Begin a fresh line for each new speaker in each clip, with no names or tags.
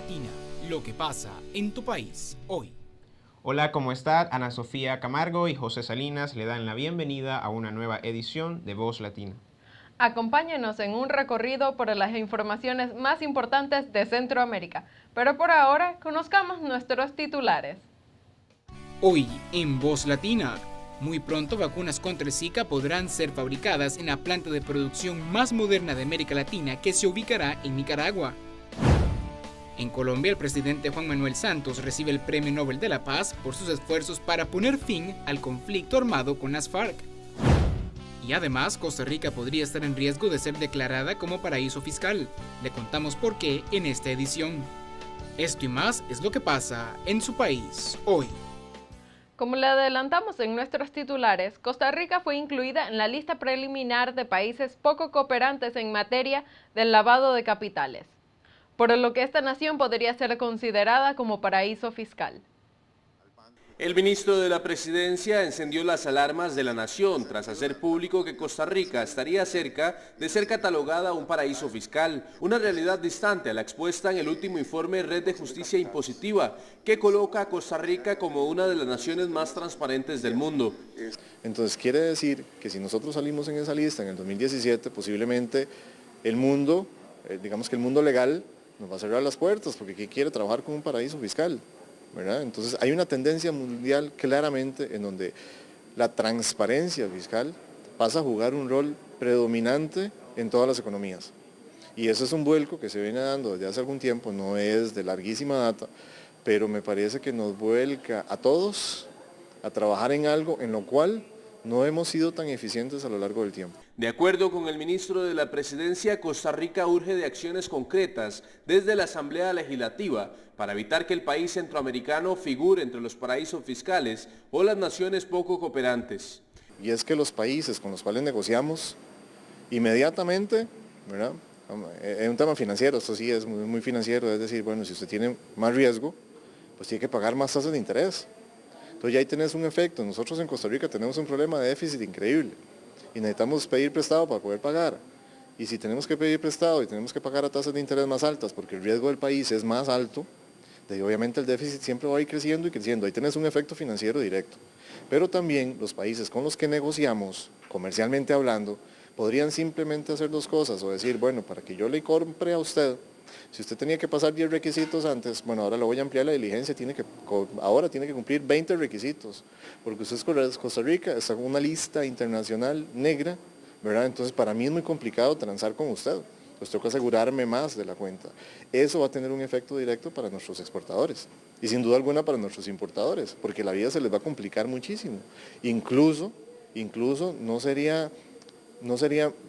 Latina, lo que pasa en tu país hoy.
Hola, ¿cómo están? Ana Sofía Camargo y José Salinas le dan la bienvenida a una nueva edición de Voz Latina.
Acompáñenos en un recorrido por las informaciones más importantes de Centroamérica, pero por ahora conozcamos nuestros titulares.
Hoy en Voz Latina, muy pronto vacunas contra el Zika podrán ser fabricadas en la planta de producción más moderna de América Latina que se ubicará en Nicaragua. En Colombia, el presidente Juan Manuel Santos recibe el Premio Nobel de la Paz por sus esfuerzos para poner fin al conflicto armado con las FARC. Y además, Costa Rica podría estar en riesgo de ser declarada como paraíso fiscal. Le contamos por qué en esta edición. Esto y más es lo que pasa en su país hoy.
Como le adelantamos en nuestros titulares, Costa Rica fue incluida en la lista preliminar de países poco cooperantes en materia del lavado de capitales, por lo que esta nación podría ser considerada como paraíso fiscal.
El ministro de la Presidencia encendió las alarmas de la nación tras hacer público que Costa Rica estaría cerca de ser catalogada un paraíso fiscal, una realidad distante a la expuesta en el último informe Red de Justicia Impositiva, que coloca a Costa Rica como una de las naciones más transparentes del mundo.
Entonces quiere decir que si nosotros salimos en esa lista en el 2017, posiblemente el mundo, digamos que el mundo legal, nos va a cerrar las puertas porque ¿qué quiere trabajar con un paraíso fiscal? ¿Verdad? Entonces hay una tendencia mundial claramente en donde la transparencia fiscal pasa a jugar un rol predominante en todas las economías. Y eso es un vuelco que se viene dando desde hace algún tiempo, no es de larguísima data, pero me parece que nos vuelca a todos a trabajar en algo en lo cual no hemos sido tan eficientes a lo largo del tiempo.
De acuerdo con el ministro de la Presidencia, Costa Rica urge de acciones concretas desde la Asamblea Legislativa para evitar que el país centroamericano figure entre los paraísos fiscales o las naciones poco cooperantes.
Y es que los países con los cuales negociamos inmediatamente, ¿verdad? Es un tema financiero, esto sí es muy financiero, es decir, bueno, si usted tiene más riesgo, pues tiene que pagar más tasas de interés. Entonces ya ahí tenés un efecto. Nosotros en Costa Rica tenemos un problema de déficit increíble y necesitamos pedir prestado para poder pagar. Y si tenemos que pedir prestado y tenemos que pagar a tasas de interés más altas porque el riesgo del país es más alto, obviamente el déficit siempre va a ir creciendo y creciendo. Ahí tenés un efecto financiero directo. Pero también los países con los que negociamos, comercialmente hablando, podrían simplemente hacer dos cosas o decir, bueno, para que yo le compre a usted, si usted tenía que pasar 10 requisitos antes, bueno, ahora le voy a ampliar la diligencia, ahora tiene que cumplir 20 requisitos, porque usted es Costa Rica, está en una lista internacional negra, ¿verdad? Entonces para mí es muy complicado transar con usted, pues tengo que asegurarme más de la cuenta. Eso va a tener un efecto directo para nuestros exportadores y sin duda alguna para nuestros importadores, porque la vida se les va a complicar muchísimo. Incluso no sería,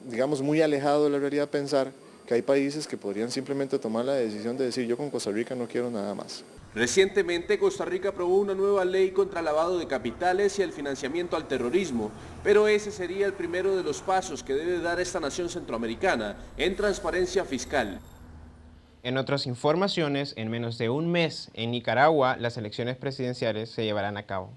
digamos, muy alejado de la realidad pensar que hay países que podrían simplemente tomar la decisión de decir yo con Costa Rica no quiero nada más.
Recientemente Costa Rica aprobó una nueva ley contra el lavado de capitales y el financiamiento al terrorismo, pero ese sería el primero de los pasos que debe dar esta nación centroamericana en transparencia fiscal.
En otras informaciones, en menos de un mes en Nicaragua, las elecciones presidenciales se llevarán a cabo.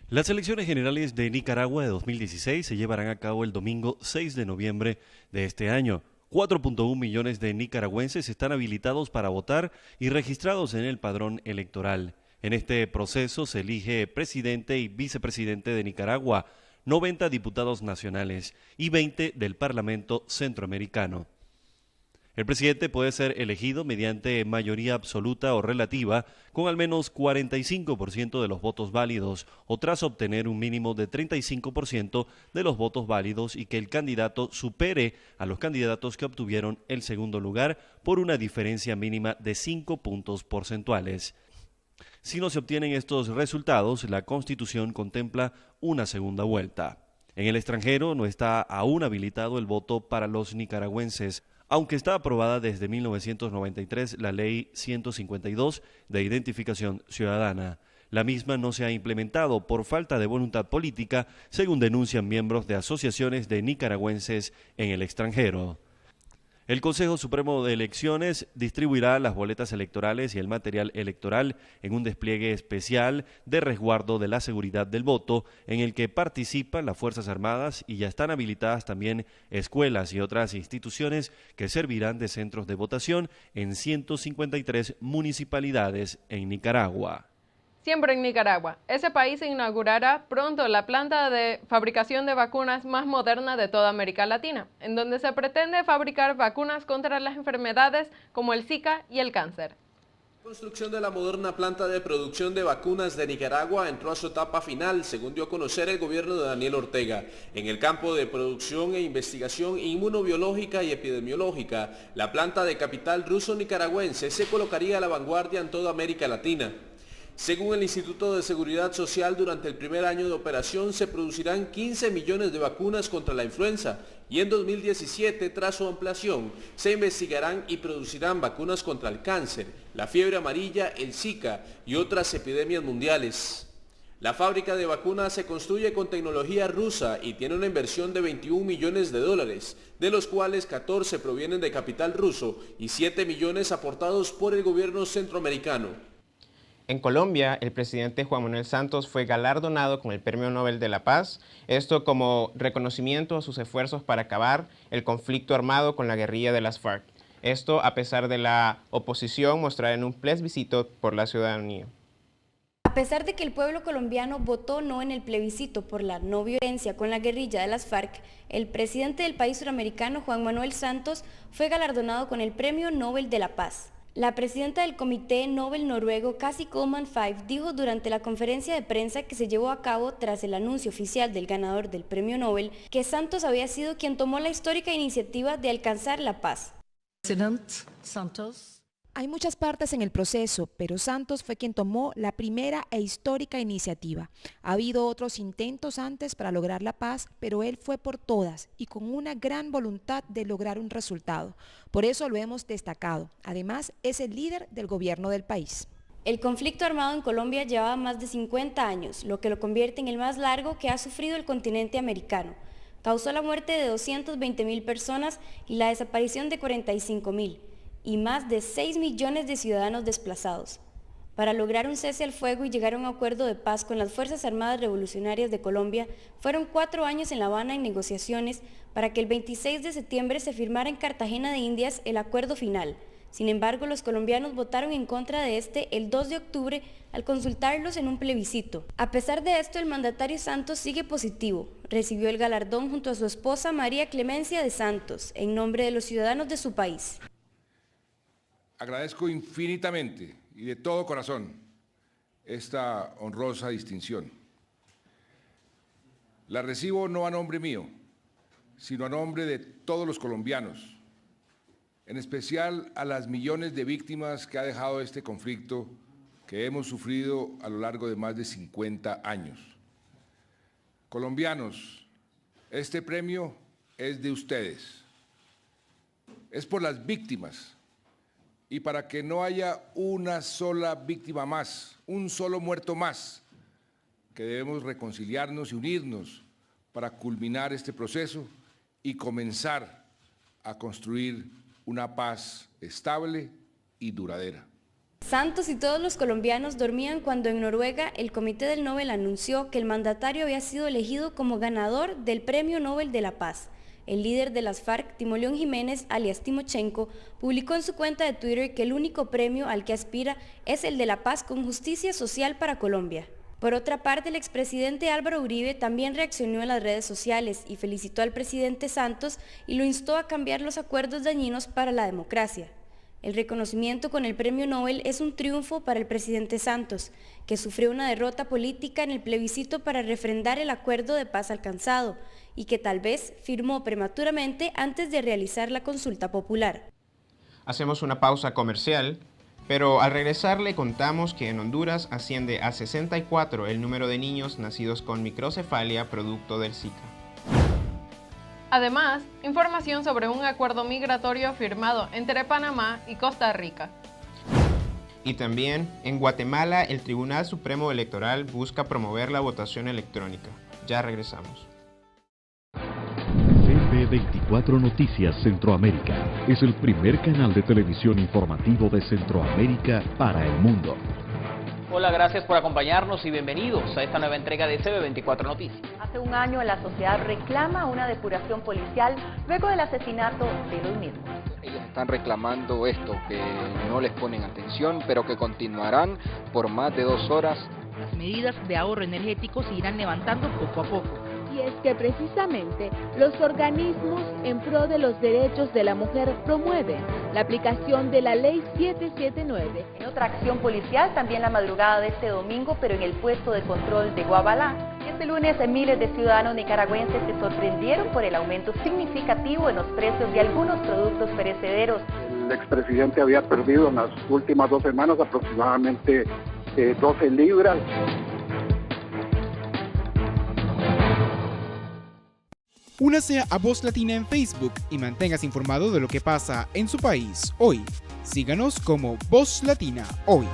Las elecciones generales de Nicaragua de 2016 se llevarán a cabo el domingo 6 de noviembre de este año. 4.1 millones de nicaragüenses están habilitados para votar y registrados en el padrón electoral. En este proceso se elige presidente y vicepresidente de Nicaragua, 90 diputados nacionales y 20 del Parlamento Centroamericano. El presidente puede ser elegido mediante mayoría absoluta o relativa con al menos 45% de los votos válidos o tras obtener un mínimo de 35% de los votos válidos y que el candidato supere a los candidatos que obtuvieron el segundo lugar por una diferencia mínima de 5 puntos porcentuales. Si no se obtienen estos resultados, la Constitución contempla una segunda vuelta. En el extranjero no está aún habilitado el voto para los nicaragüenses, aunque está aprobada desde 1993 la Ley 152 de Identificación Ciudadana. La misma no se ha implementado por falta de voluntad política, según denuncian miembros de asociaciones de nicaragüenses en el extranjero. El Consejo Supremo de Elecciones distribuirá las boletas electorales y el material electoral en un despliegue especial de resguardo de la seguridad del voto, en el que participan las Fuerzas Armadas y ya están habilitadas también escuelas y otras instituciones que servirán de centros de votación en 153 municipalidades en Nicaragua.
Siempre en Nicaragua. Ese país inaugurará pronto la planta de fabricación de vacunas más moderna de toda América Latina, en donde se pretende fabricar vacunas contra las enfermedades como el Zika y el cáncer.
La construcción de la moderna planta de producción de vacunas de Nicaragua entró a su etapa final, según dio a conocer el gobierno de Daniel Ortega. En el campo de producción e investigación inmunobiológica y epidemiológica, la planta de capital ruso-nicaragüense se colocaría a la vanguardia en toda América Latina. Según el Instituto de Seguridad Social, durante el primer año de operación se producirán 15 millones de vacunas contra la influenza y en 2017, tras su ampliación, se investigarán y producirán vacunas contra el cáncer, la fiebre amarilla, el Zika y otras epidemias mundiales. La fábrica de vacunas se construye con tecnología rusa y tiene una inversión de 21 millones de dólares, de los cuales 14 provienen de capital ruso y 7 millones aportados por el gobierno centroamericano.
En Colombia, el presidente Juan Manuel Santos fue galardonado con el Premio Nobel de la Paz, esto como reconocimiento a sus esfuerzos para acabar el conflicto armado con la guerrilla de las FARC. Esto a pesar de la oposición mostrada en un plebiscito por la ciudadanía.
A pesar de que el pueblo colombiano votó no en el plebiscito por la no violencia con la guerrilla de las FARC, el presidente del país suramericano, Juan Manuel Santos, fue galardonado con el Premio Nobel de la Paz. La presidenta del Comité Nobel noruego, Cassie Coleman-Five, dijo durante la conferencia de prensa que se llevó a cabo tras el anuncio oficial del ganador del Premio Nobel, que Santos había sido quien tomó la histórica iniciativa de alcanzar la paz.
Hay muchas partes en el proceso, pero Santos fue quien tomó la primera e histórica iniciativa. Ha habido otros intentos antes para lograr la paz, pero él fue por todas y con una gran voluntad de lograr un resultado. Por eso lo hemos destacado. Además, es el líder del gobierno del país.
El conflicto armado en Colombia llevaba más de 50 años, lo que lo convierte en el más largo que ha sufrido el continente americano. Causó la muerte de 220.000 personas y la desaparición de 45.000. Y más de 6 millones de ciudadanos desplazados. Para lograr un cese al fuego y llegar a un acuerdo de paz con las Fuerzas Armadas Revolucionarias de Colombia, fueron 4 años en La Habana en negociaciones para que el 26 de septiembre se firmara en Cartagena de Indias el acuerdo final. Sin embargo, los colombianos votaron en contra de este el 2 de octubre al consultarlos en un plebiscito. A pesar de esto, el mandatario Santos sigue positivo. Recibió el galardón junto a su esposa María Clemencia de Santos, en nombre de los ciudadanos de su país.
Agradezco infinitamente y de todo corazón esta honrosa distinción. La recibo no a nombre mío, sino a nombre de todos los colombianos, en especial a las millones de víctimas que ha dejado este conflicto que hemos sufrido a lo largo de más de 50 años. Colombianos, este premio es de ustedes. Es por las víctimas y para que no haya una sola víctima más, un solo muerto más, que debemos reconciliarnos y unirnos para culminar este proceso y comenzar a construir una paz estable y duradera.
Santos y todos los colombianos dormían cuando en Noruega el Comité del Nobel anunció que el mandatario había sido elegido como ganador del Premio Nobel de la Paz. El líder de las FARC, Timoleón Jiménez, alias Timochenko, publicó en su cuenta de Twitter que el único premio al que aspira es el de la paz con justicia social para Colombia. Por otra parte, el expresidente Álvaro Uribe también reaccionó en las redes sociales y felicitó al presidente Santos y lo instó a cambiar los acuerdos dañinos para la democracia. El reconocimiento con el Premio Nobel es un triunfo para el presidente Santos, que sufrió una derrota política en el plebiscito para refrendar el acuerdo de paz alcanzado y que tal vez firmó prematuramente antes de realizar la consulta popular.
Hacemos una pausa comercial, pero al regresar le contamos que en Honduras asciende a 64 el número de niños nacidos con microcefalia producto del Zika.
Además, información sobre un acuerdo migratorio firmado entre Panamá y Costa Rica.
Y también, en Guatemala, el Tribunal Supremo Electoral busca promover la votación electrónica. Ya regresamos.
CB24 Noticias Centroamérica es el primer canal de televisión informativo de Centroamérica para el mundo.
Hola, gracias por acompañarnos y bienvenidos a esta nueva entrega de CB24 Noticias.
Hace un año la sociedad reclama una depuración policial luego del asesinato de los mismos.
Ellos están reclamando esto, que no les ponen atención, pero que continuarán por más de 2 horas.
Las medidas de ahorro energético se irán levantando poco a poco.
Y es que precisamente los organismos en pro de los derechos de la mujer promueven la aplicación de la Ley 779.
En otra acción policial, también la madrugada de este domingo, pero en el puesto de control de Guabalá. Este lunes, miles de ciudadanos nicaragüenses se sorprendieron por el aumento significativo en los precios de algunos productos perecederos.
El expresidente había perdido en las últimas 2 semanas aproximadamente 12 libras.
Únase a Voz Latina en Facebook y manténgase informado de lo que pasa en su país hoy. Síganos como Voz Latina Hoy.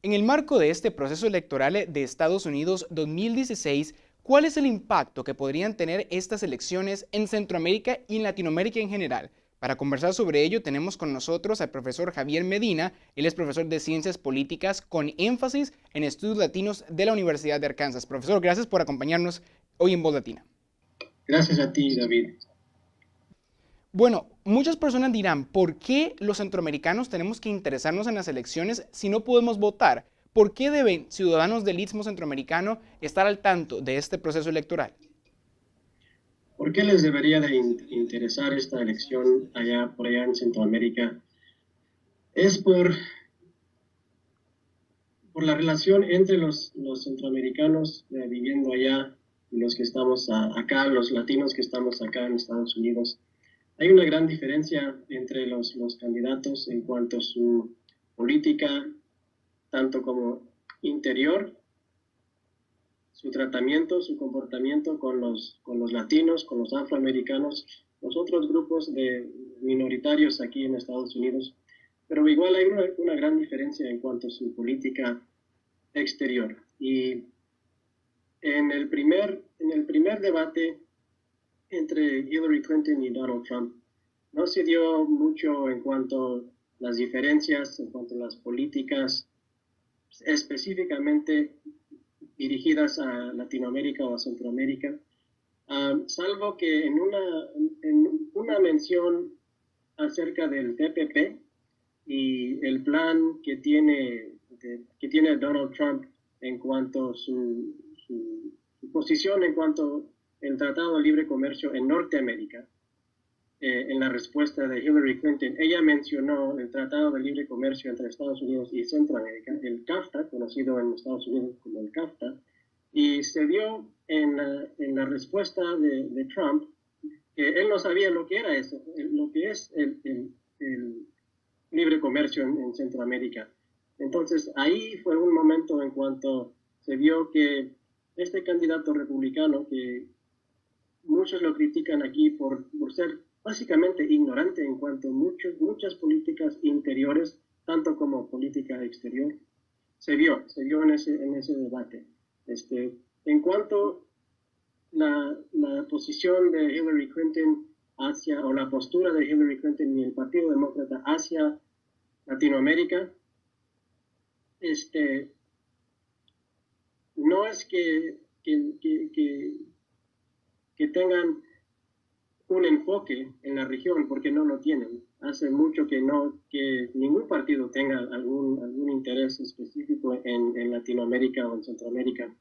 En el marco de este proceso electoral de Estados Unidos 2016, ¿cuál es el impacto que podrían tener estas elecciones en Centroamérica y en Latinoamérica en general? Para conversar sobre ello tenemos con nosotros al profesor Javier Medina. Él es profesor de Ciencias Políticas con énfasis en estudios latinos de la Universidad de Arkansas. Profesor, gracias por acompañarnos hoy en Voz Latina.
Gracias a ti, David.
Bueno, muchas personas dirán, ¿por qué los centroamericanos tenemos que interesarnos en las elecciones si no podemos votar? ¿Por qué deben ciudadanos del Istmo Centroamericano estar al tanto de este proceso electoral?
¿Por qué les debería de interesar esta elección por allá en Centroamérica? Es por la relación entre los centroamericanos viviendo allá y los que estamos acá, los latinos que estamos acá en Estados Unidos. Hay una gran diferencia entre los candidatos en cuanto a su política, tanto como interior, su tratamiento, su comportamiento con los latinos, con los afroamericanos, los otros grupos de minoritarios aquí en Estados Unidos. Pero igual hay una gran diferencia en cuanto a su política exterior. Y en el primer debate entre Hillary Clinton y Donald Trump, no se dio mucho en cuanto a las diferencias, en cuanto a las políticas específicamente dirigidas a Latinoamérica o a Centroamérica, salvo que en una mención acerca del TPP y el plan que tiene Donald Trump en cuanto a su posición en cuanto al Tratado de Libre Comercio en Norteamérica. En la respuesta de Hillary Clinton, ella mencionó el Tratado de Libre Comercio entre Estados Unidos y Centroamérica, el CAFTA, conocido en Estados Unidos como el CAFTA, y se vio en la respuesta de Trump que él no sabía lo que era eso, lo que es el libre comercio en Centroamérica. Entonces ahí fue un momento en cuanto se vio que este candidato republicano, que muchos lo critican aquí por ser básicamente ignorante en cuanto a muchas políticas interiores, tanto como política exterior, se vio en ese debate. En cuanto a la posición de Hillary Clinton o la postura de Hillary Clinton y el Partido Demócrata hacia Latinoamérica, no es que tengan un enfoque en la región, porque no lo tienen. Hace mucho que ningún partido tenga algún interés específico en Latinoamérica o en Centroamérica.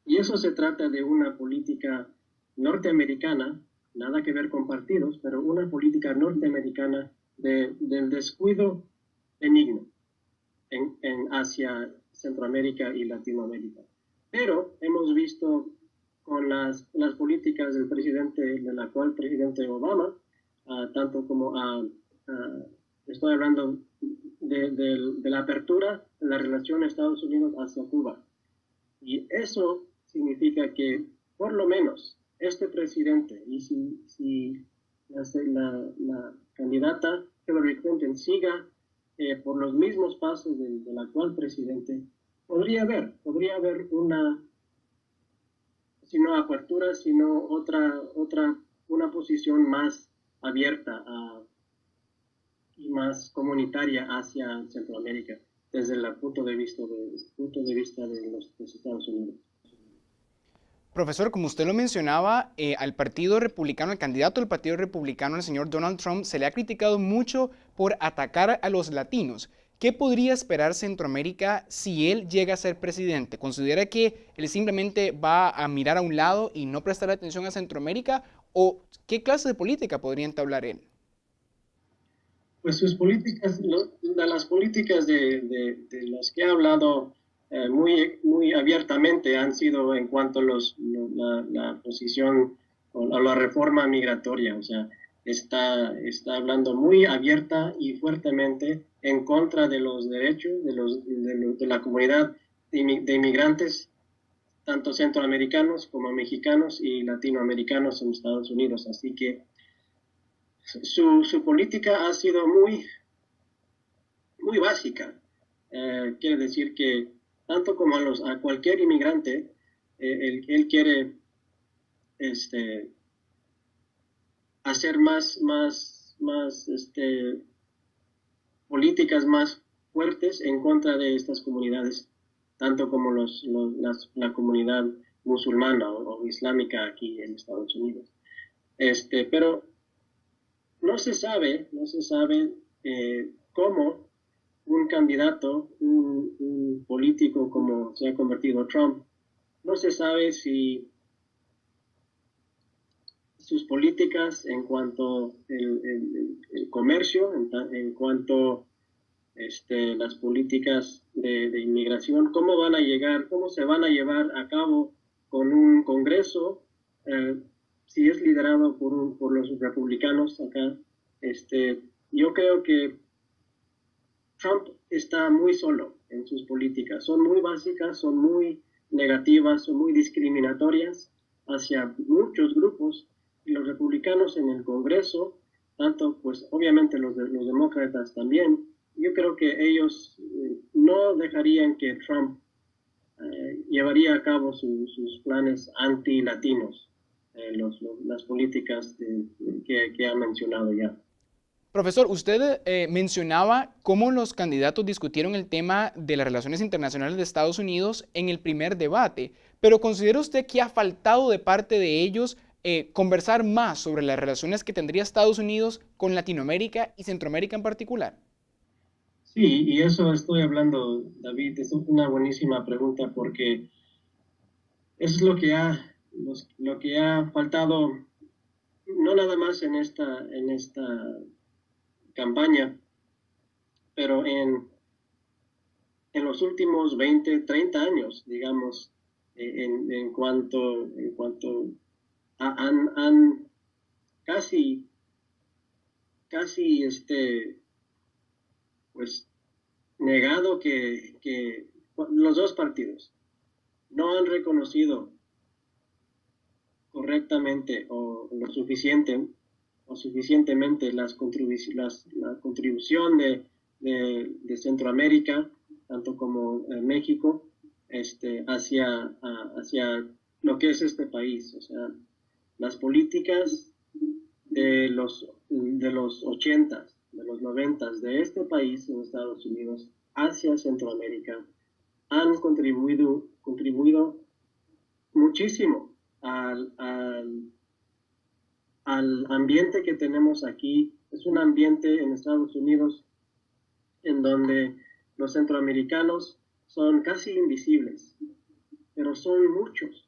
Y eso se trata de una política norteamericana, nada que ver con partidos, pero una política norteamericana del descuido benigno hacia Centroamérica y Latinoamérica. Pero hemos visto con las políticas del del actual presidente Obama, tanto como estoy hablando de la apertura de la relación Estados Unidos hacia Cuba. Y eso significa que por lo menos este presidente, y si la candidata Hillary Clinton siga por los mismos pasos del actual presidente, podría haber una, si no apertura, sino una posición más abierta y más comunitaria hacia Centroamérica desde el punto de vista de los Estados Unidos.
Profesor, como usted lo mencionaba, al Partido Republicano, al candidato del Partido Republicano, el señor Donald Trump, se le ha criticado mucho por atacar a los latinos. ¿Qué podría esperar Centroamérica si él llega a ser presidente? ¿Considera que él simplemente va a mirar a un lado y no prestar atención a Centroamérica? ¿O qué clase de política podría entablar él?
Pues sus políticas, las políticas de las que ha hablado muy abiertamente han sido en cuanto a la posición o la reforma migratoria. O sea, está hablando muy abierta y fuertemente en contra de los derechos de la comunidad de inmigrantes, tanto centroamericanos como mexicanos y latinoamericanos en Estados Unidos. Así que su política ha sido muy básica. Quiere decir que tanto como a cualquier inmigrante, él quiere hacer más políticas más fuertes en contra de estas comunidades, tanto como la comunidad musulmana o islámica aquí en Estados Unidos. Pero no se sabe cómo un candidato, un político como se ha convertido Trump, no se sabe si sus políticas en cuanto el comercio, en cuanto las políticas de inmigración, cómo se van a llevar a cabo con un Congreso, si es liderado por los republicanos acá. Yo creo que Trump está muy solo en sus políticas. Son muy básicas, son muy negativas, son muy discriminatorias hacia muchos grupos. Y los republicanos en el Congreso, tanto pues obviamente los demócratas también, yo creo que ellos no dejarían que Trump llevaría a cabo sus planes anti-latinos, las políticas que ha mencionado ya.
Profesor, usted mencionaba cómo los candidatos discutieron el tema de las relaciones internacionales de Estados Unidos en el primer debate, pero ¿considera usted que ha faltado de parte de ellos conversar más sobre las relaciones que tendría Estados Unidos con Latinoamérica y Centroamérica en particular?
Sí, y eso estoy hablando, David, es una buenísima pregunta porque eso es lo que ha faltado, no nada más en esta campaña, pero en los últimos 20, 30 años, digamos, en cuanto han casi pues negado que los dos partidos no han reconocido correctamente o suficientemente la contribución de Centroamérica, tanto como México, hacia lo que es este país. O sea, las políticas de los 80s, de los 90s de este país en Estados Unidos hacia Centroamérica han contribuido muchísimo al ambiente que tenemos aquí. Es un ambiente en Estados Unidos en donde los centroamericanos son casi invisibles, pero son muchos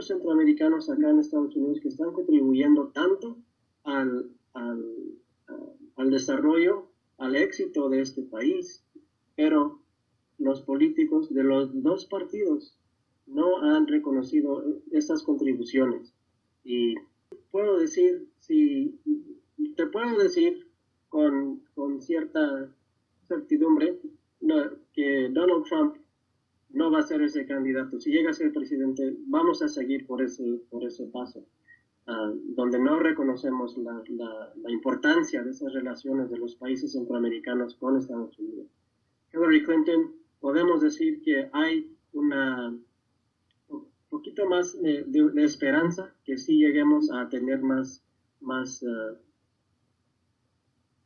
centroamericanos acá en Estados Unidos que están contribuyendo tanto al desarrollo, al éxito de este país, pero los políticos de los dos partidos no han reconocido esas contribuciones. Y te puedo decir con cierta certidumbre que Donald Trump no va a ser ese candidato. Si llega a ser presidente, vamos a seguir por ese paso. donde no reconocemos la importancia de esas relaciones de los países centroamericanos con Estados Unidos. Hillary Clinton, podemos decir que hay un poquito más de esperanza que sí lleguemos a tener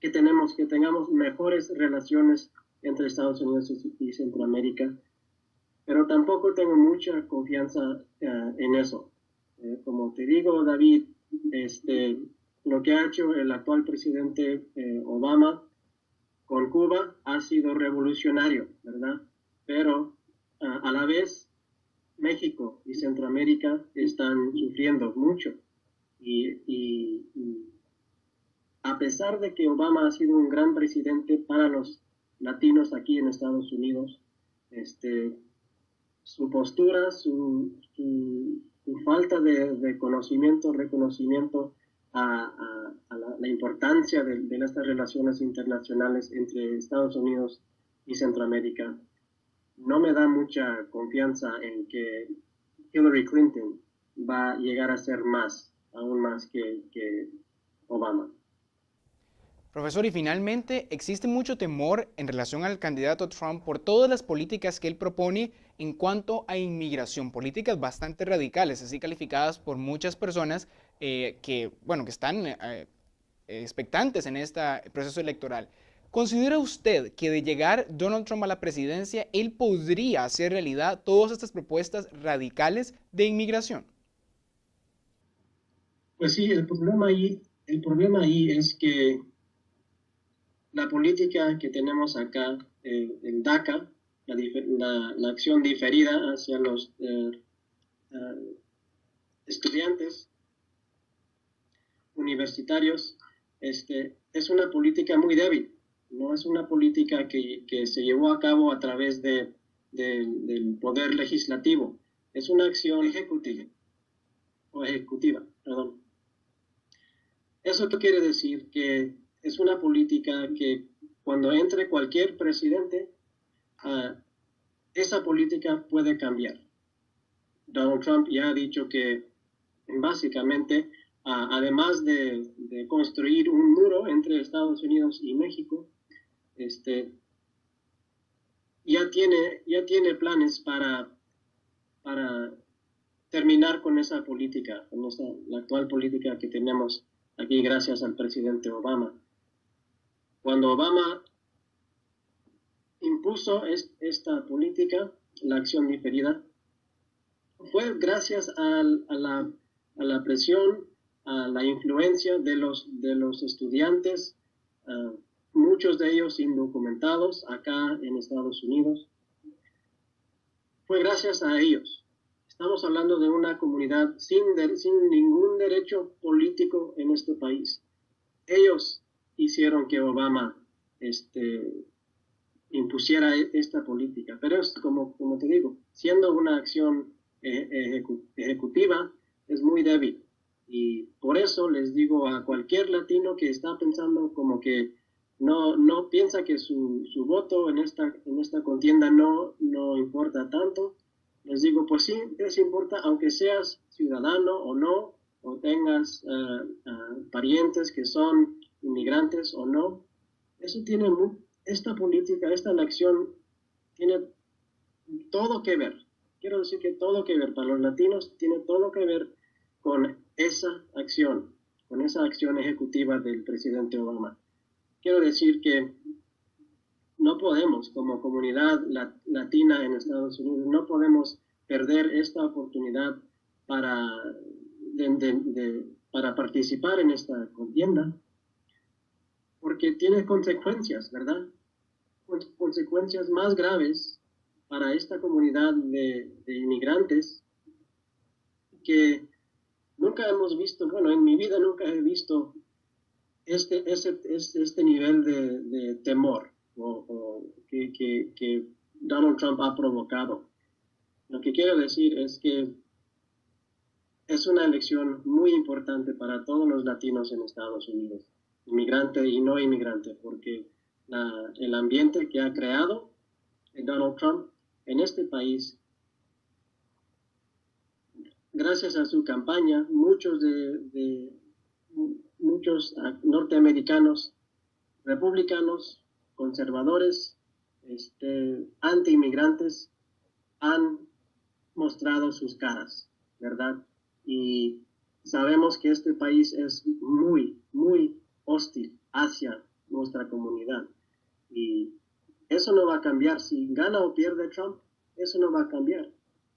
que tengamos mejores relaciones entre Estados Unidos y Centroamérica, pero tampoco tengo mucha confianza en eso. Como te digo, David, lo que ha hecho el actual presidente Obama con Cuba ha sido revolucionario, ¿verdad? Pero a la vez México y Centroamérica están sufriendo mucho y a pesar de que Obama ha sido un gran presidente para los latinos aquí en Estados Unidos, su postura, su falta de reconocimiento a la importancia de estas relaciones internacionales entre Estados Unidos y Centroamérica, no me da mucha confianza en que Hillary Clinton va a llegar a ser aún más que Obama.
Profesor, y finalmente, existe mucho temor en relación al candidato Trump por todas las políticas que él propone en cuanto a inmigración, políticas bastante radicales, así calificadas por muchas personas que están expectantes en este proceso electoral. ¿Considera usted que de llegar Donald Trump a la presidencia, él podría hacer realidad todas estas propuestas radicales de inmigración?
Pues sí, el problema ahí es que la política que tenemos acá, el DACA, la acción diferida hacia los estudiantes universitarios, es una política muy débil. No es una política que se llevó a cabo a través del poder legislativo. Es una acción ejecutiva. Eso quiere decir que es una política que cuando entre cualquier presidente, esa política puede cambiar. Donald Trump ya ha dicho que básicamente, además de construir un muro entre Estados Unidos y México, ya tiene planes para terminar con esa política, con la actual política que tenemos aquí gracias al presidente Obama. Cuando Obama impuso esta política, la acción diferida, fue gracias a la presión, a la influencia de los estudiantes, muchos de ellos indocumentados acá en Estados Unidos. Fue gracias a ellos. Estamos hablando de una comunidad sin ningún derecho político en este país. Ellos hicieron que Obama impusiera esta política. Pero es como te digo, siendo una acción ejecutiva, es muy débil. Y por eso les digo a cualquier latino que está pensando como que no piensa que su voto en esta contienda no importa tanto, les digo, pues sí, les importa, aunque seas ciudadano o no, o tengas parientes que son inmigrantes o no. Eso tiene esta política, esta elección tiene todo que ver. Quiero decir que todo que ver para los latinos, tiene todo que ver con esa acción ejecutiva del presidente Obama. Quiero decir que no podemos, como comunidad latina en Estados Unidos, no podemos perder esta oportunidad para participar en esta contienda, porque tiene consecuencias, ¿verdad? Consecuencias más graves para esta comunidad de inmigrantes que nunca hemos visto. Bueno, en mi vida nunca he visto este nivel de temor que Donald Trump ha provocado. Lo que quiero decir es que es una elección muy importante para todos los latinos en Estados Unidos, inmigrante y no inmigrante, porque el ambiente que ha creado Donald Trump en este país gracias a su campaña, muchos norteamericanos, republicanos, conservadores, anti-inmigrantes, han mostrado sus caras, ¿verdad? Y sabemos que este país es muy, muy hostil hacia nuestra comunidad. Y eso no va a cambiar. Si gana o pierde Trump, eso no va a cambiar.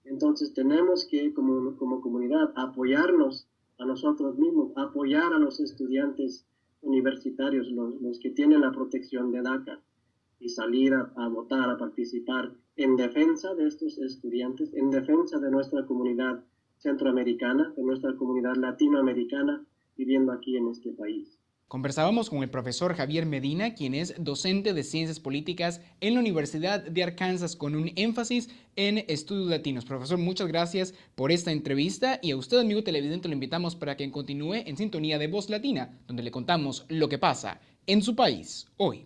Entonces tenemos que, como comunidad, apoyarnos a nosotros mismos, apoyar a los estudiantes universitarios, los que tienen la protección de DACA, y salir a votar, a participar en defensa de estos estudiantes, en defensa de nuestra comunidad centroamericana, de nuestra comunidad latinoamericana viviendo aquí en este país.
Conversábamos con el profesor Javier Medina, quien es docente de Ciencias Políticas en la Universidad de Arkansas con un énfasis en estudios latinos. Profesor, muchas gracias por esta entrevista y a usted, amigo televidente, lo invitamos para que continúe en sintonía de Voz Latina, donde le contamos lo que pasa en su país hoy.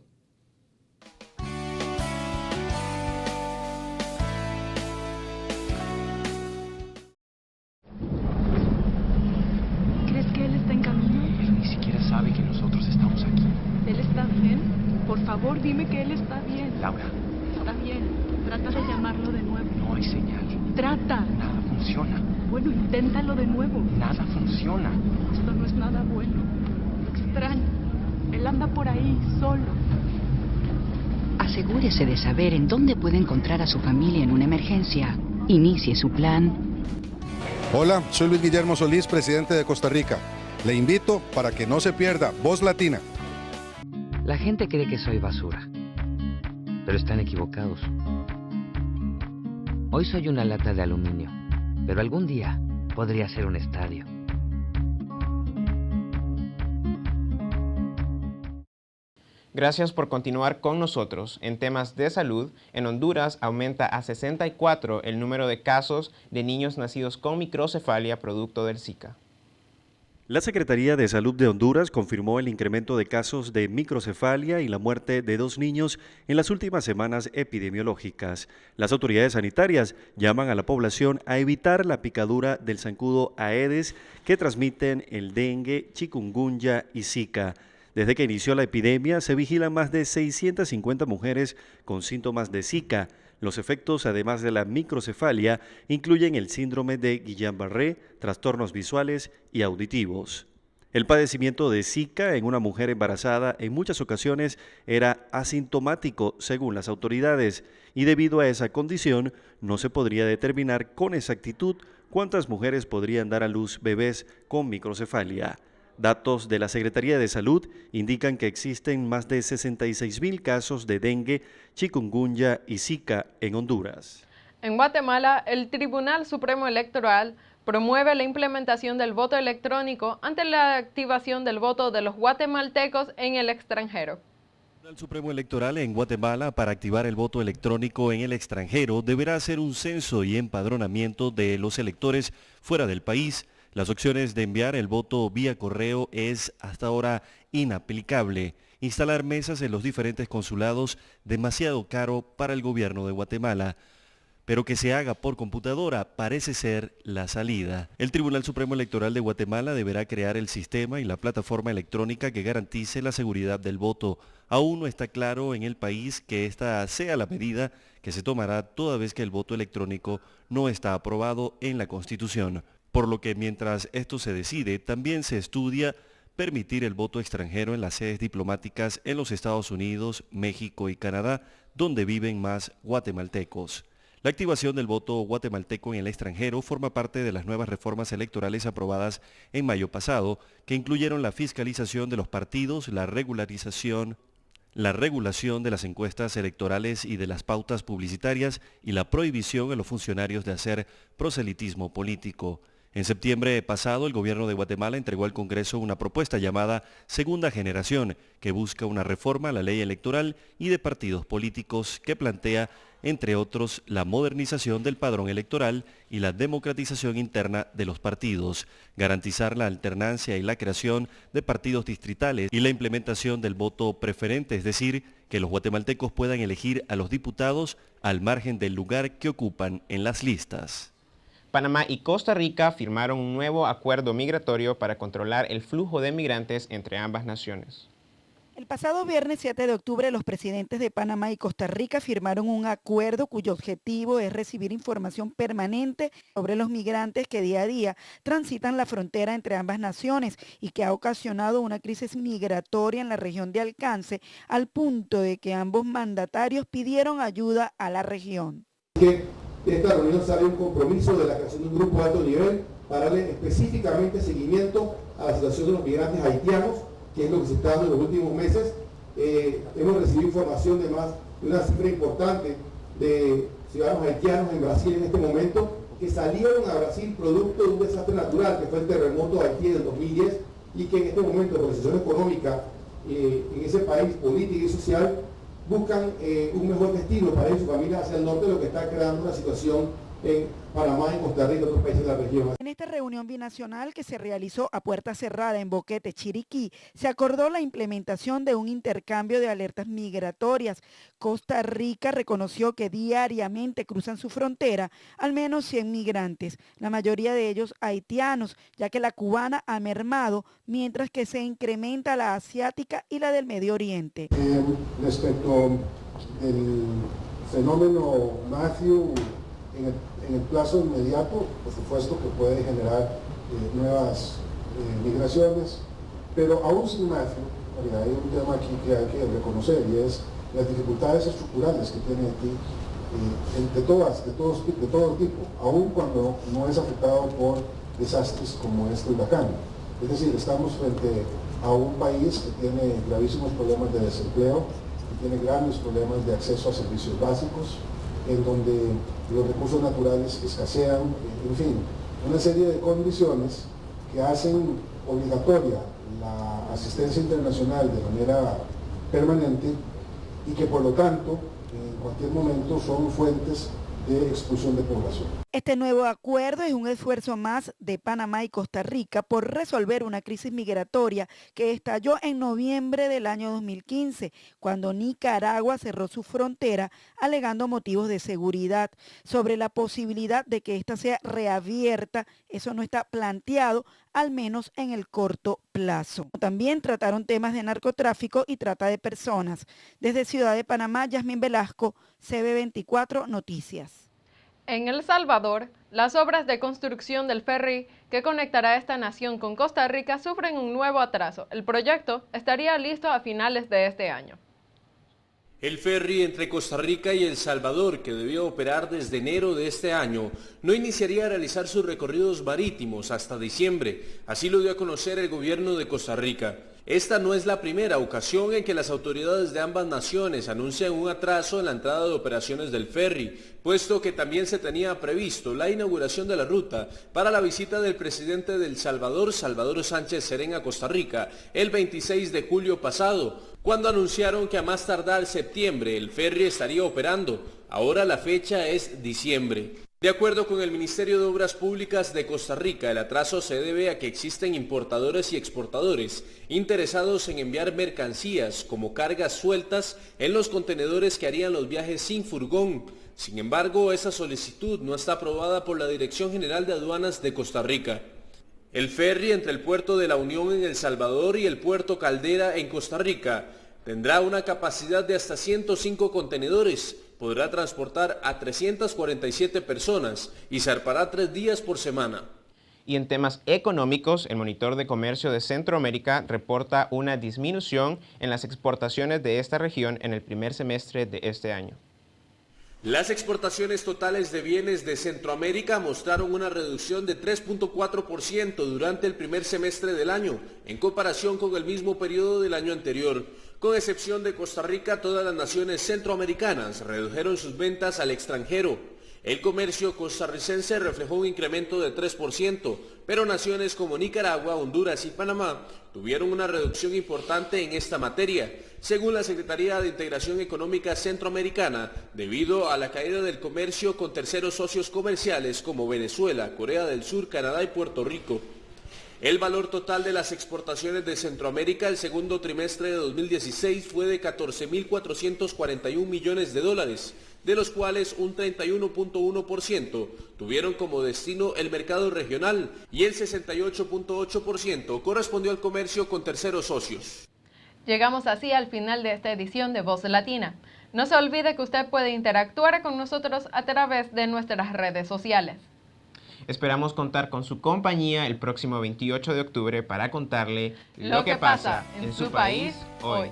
Sabe que nosotros estamos aquí.
¿Él está bien? Por favor, dime que él está bien.
Laura.
Está bien. Trata de llamarlo de nuevo.
No hay señal.
Trata.
Nada funciona.
Bueno, inténtalo de nuevo.
Nada funciona.
Esto no es nada bueno. Lo extraño. Él anda por ahí, solo.
Asegúrese de saber en dónde puede encontrar a su familia en una emergencia. Inicie su plan.
Hola, soy Luis Guillermo Solís, presidente de Costa Rica. Le invito para que no se pierda Voz Latina.
La gente cree que soy basura, pero están equivocados. Hoy soy una lata de aluminio, pero algún día podría ser un estadio.
Gracias por continuar con nosotros. En temas de salud, en Honduras aumenta a 64 el número de casos de niños nacidos con microcefalia producto del Zika.
La Secretaría de Salud de Honduras confirmó el incremento de casos de microcefalia y la muerte de 2 niños en las últimas semanas epidemiológicas. Las autoridades sanitarias llaman a la población a evitar la picadura del zancudo Aedes que transmiten el dengue, chikungunya y Zika. Desde que inició la epidemia se vigilan más de 650 mujeres con síntomas de Zika. Los efectos, además de la microcefalia, incluyen el síndrome de Guillain-Barré, trastornos visuales y auditivos. El padecimiento de Zika en una mujer embarazada en muchas ocasiones era asintomático, según las autoridades, y debido a esa condición no se podría determinar con exactitud cuántas mujeres podrían dar a luz bebés con microcefalia. Datos de la Secretaría de Salud indican que existen más de 66,000 casos de dengue, chikungunya y Zika en Honduras.
En Guatemala, el Tribunal Supremo Electoral promueve la implementación del voto electrónico ante la activación del voto de los guatemaltecos en el extranjero.
El Tribunal Supremo Electoral en Guatemala, para activar el voto electrónico en el extranjero, deberá hacer un censo y empadronamiento de los electores fuera del país. Las opciones de enviar el voto vía correo es hasta ahora inaplicable. Instalar mesas en los diferentes consulados demasiado caro para el gobierno de Guatemala. Pero que se haga por computadora parece ser la salida. El Tribunal Supremo Electoral de Guatemala deberá crear el sistema y la plataforma electrónica que garantice la seguridad del voto. Aún no está claro en el país que esta sea la medida que se tomará toda vez que el voto electrónico no está aprobado en la Constitución. Por lo que mientras esto se decide, también se estudia permitir el voto extranjero en las sedes diplomáticas en los Estados Unidos, México y Canadá, donde viven más guatemaltecos. La activación del voto guatemalteco en el extranjero forma parte de las nuevas reformas electorales aprobadas en mayo pasado, que incluyeron la fiscalización de los partidos, la regulación de las encuestas electorales y de las pautas publicitarias y la prohibición a los funcionarios de hacer proselitismo político. En septiembre pasado, el gobierno de Guatemala entregó al Congreso una propuesta llamada Segunda Generación, que busca una reforma a la ley electoral y de partidos políticos que plantea, entre otros, la modernización del padrón electoral y la democratización interna de los partidos, garantizar la alternancia y la creación de partidos distritales y la implementación del voto preferente, es decir, que los guatemaltecos puedan elegir a los diputados al margen del lugar que ocupan en las listas.
Panamá y Costa Rica firmaron un nuevo acuerdo migratorio para controlar el flujo de migrantes entre ambas naciones.
El pasado viernes 7 de octubre, los presidentes de Panamá y Costa Rica firmaron un acuerdo cuyo objetivo es recibir información permanente sobre los migrantes que día a día transitan la frontera entre ambas naciones y que ha ocasionado una crisis migratoria en la región de alcance, al punto de que ambos mandatarios pidieron ayuda a la región.
De esta reunión sale un compromiso de la creación de un grupo de alto nivel para darle específicamente seguimiento a la situación de los migrantes haitianos, que es lo que se está dando en los últimos meses. Hemos recibido información de una cifra importante de ciudadanos haitianos en Brasil en este momento, que salieron a Brasil producto de un desastre natural, que fue el terremoto de Haití del 2010, y que en este momento, por la situación económica en ese país, política y social, buscan un mejor destino para ir su familia hacia el norte, lo que está creando una situación en Panamá, en Costa Rica y otros países de la región.
En esta reunión binacional que se realizó a puerta cerrada en Boquete, Chiriquí, se acordó la implementación de un intercambio de alertas migratorias. Costa Rica reconoció que diariamente cruzan su frontera al menos 100 migrantes, la mayoría de ellos haitianos, ya que la cubana ha mermado, mientras que se incrementa la asiática y la del Medio Oriente.
Respecto al fenómeno Matthew, en el plazo inmediato, por supuesto que puede generar nuevas migraciones, pero aún sin Matthew, hay un tema aquí que hay que reconocer, y es las dificultades estructurales que tiene Haití de todo tipo, aún cuando no es afectado por desastres como este huracán. Es decir, estamos frente a un país que tiene gravísimos problemas de desempleo, que tiene grandes problemas de acceso a servicios básicos, en donde los recursos naturales escasean, en fin, una serie de condiciones que hacen obligatoria la asistencia internacional de manera permanente y que por lo tanto en cualquier momento son fuentes de expulsión de población.
Este nuevo acuerdo es un esfuerzo más de Panamá y Costa Rica por resolver una crisis migratoria que estalló en noviembre del año 2015, cuando Nicaragua cerró su frontera alegando motivos de seguridad. Sobre la posibilidad de que ésta sea reabierta, eso no está planteado, al menos en el corto plazo. También trataron temas de narcotráfico y trata de personas. Desde Ciudad de Panamá, Yasmín Velasco, CB24 Noticias.
En El Salvador, las obras de construcción del ferry que conectará esta nación con Costa Rica sufren un nuevo atraso. El proyecto estaría listo a finales de este año.
El ferry entre Costa Rica y El Salvador, que debió operar desde enero de este año, no iniciaría a realizar sus recorridos marítimos hasta diciembre. Así lo dio a conocer el gobierno de Costa Rica. Esta no es la primera ocasión en que las autoridades de ambas naciones anuncian un atraso en la entrada de operaciones del ferry, puesto que también se tenía previsto la inauguración de la ruta para la visita del presidente de El Salvador, Salvador Sánchez Serén, a Costa Rica, el 26 de julio pasado, cuando anunciaron que a más tardar septiembre el ferry estaría operando. Ahora la fecha es diciembre. De acuerdo con el Ministerio de Obras Públicas de Costa Rica, el atraso se debe a que existen importadores y exportadores interesados en enviar mercancías como cargas sueltas en los contenedores que harían los viajes sin furgón. Sin embargo, esa solicitud no está aprobada por la Dirección General de Aduanas de Costa Rica. El ferry entre el puerto de La Unión en El Salvador y el puerto Caldera en Costa Rica tendrá una capacidad de hasta 105 contenedores. Podrá transportar a 347 personas y zarpará 3 días por semana.
Y en temas económicos, el Monitor de Comercio de Centroamérica reporta una disminución en las exportaciones de esta región en el primer semestre de este año.
Las exportaciones totales de bienes de Centroamérica mostraron una reducción de 3.4% durante el primer semestre del año, en comparación con el mismo periodo del año anterior. Con excepción de Costa Rica, todas las naciones centroamericanas redujeron sus ventas al extranjero. El comercio costarricense reflejó un incremento de 3%, pero naciones como Nicaragua, Honduras y Panamá tuvieron una reducción importante en esta materia, según la Secretaría de Integración Económica Centroamericana, debido a la caída del comercio con terceros socios comerciales como Venezuela, Corea del Sur, Canadá y Puerto Rico. El valor total de las exportaciones de Centroamérica el segundo trimestre de 2016 fue de $14.441 millones, de los cuales un 31.1% tuvieron como destino el mercado regional y el 68.8% correspondió al comercio con terceros socios.
Llegamos así al final de esta edición de Voz Latina. No se olvide que usted puede interactuar con nosotros a través de nuestras redes sociales.
Esperamos contar con su compañía el próximo 28 de octubre para contarle lo que pasa en su país hoy.